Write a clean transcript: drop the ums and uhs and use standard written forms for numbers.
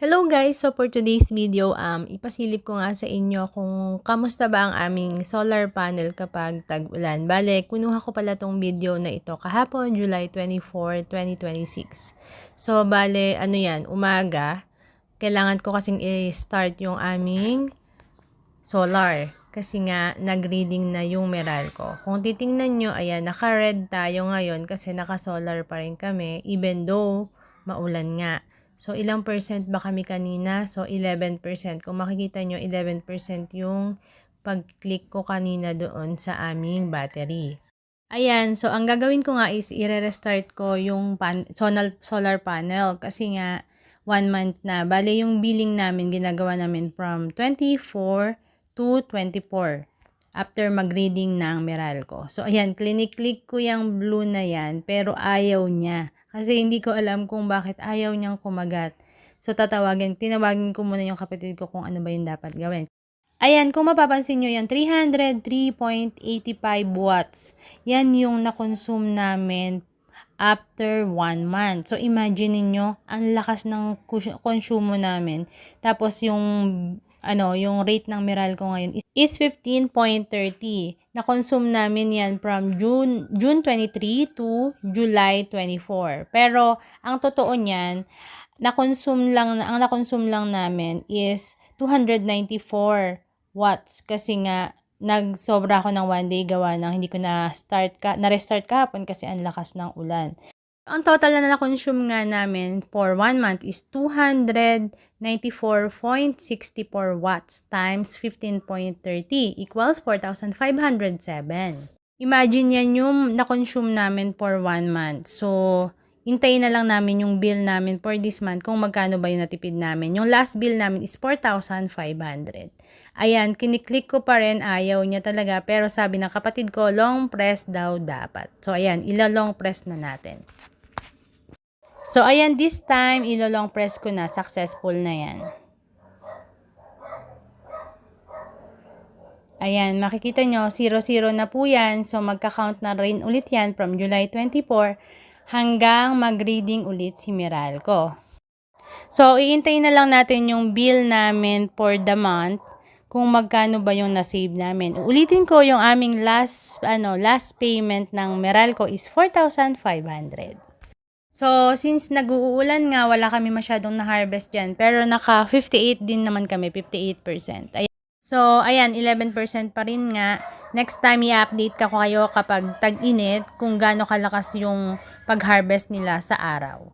Hello guys! So for today's video, ipasilip ko nga sa inyo kung kamusta ba ang aming solar panel kapag tag-ulan. Bale, kunuha ko pala tong video na ito kahapon, July 24, 2026. So bale, ano yan, umaga. Kailangan ko kasing i-start yung aming solar. Kasi nga, nag-reading na yung Meralco. Kung titingnan nyo, ayan, naka-red tayo ngayon kasi naka-solar pa rin kami, even though maulan nga. So, ilang percent ba kami kanina? So, 11%. Kung makikita nyo, 11% yung pag-click ko kanina doon sa aming battery. Ayan, so ang gagawin ko nga is i-restart ko yung solar panel kasi nga 1 month na. Bale, yung billing namin, ginagawa namin from 24 to 24 after mag-reading ng Meralco. So, ayan, click ko yung blue na yan, pero ayaw niya. Kasi hindi ko alam kung bakit ayaw niyang kumagat. So, tinawagin ko muna yung kapatid ko kung ano ba yung dapat gawin. Ayan, kung mapapansin nyo yan, 303.85 watts. Yan yung na-consume namin after 1 month. So, imagine niyo ang lakas ng konsumo namin. Tapos, yung rate ng Meralco ngayon is 15.30. Na-consume namin yan from June 23 to July 24. Pero, ang totoo niyan, ang na-consume lang namin is 294 watts kasi nga nagsobra ako ng 1 day gawa ng hindi ko na-restart kahapon kasi ang lakas ng ulan. Ang total na na-consume nga namin for 1 month is 294.64 watts times 15.30 equals 4,507. Imagine yan yung na-consume namin for 1 month. So, hintayin na lang namin yung bill namin for this month kung magkano ba yung natipid namin. Yung last bill namin is 4,500. Ayan, kiniklik ko pa rin, ayaw niya talaga. Pero sabi ng kapatid ko, long press daw dapat. So, ayan, ilo-long press na natin. So, ayan, this time, ilo-long press ko na. Successful na yan. Ayan, makikita nyo, 0-0 na po yan. So, magka-count na rin ulit yan from July 24 hanggang mag-reading ulit si Meralco. So, iintayin na lang natin yung bill namin for the month kung magkano ba yung na-save namin. Ulitin ko, yung aming last payment ng Meralco is 4,500. So, since nag-uulan nga, wala kami masyadong na-harvest dyan. Pero naka-58 din naman kami, 58%. Ayan. So, ayan, 11% pa rin nga. Next time, i-update ko kayo kapag tag-init kung gaano kalakas yung pag-harvest nila sa araw.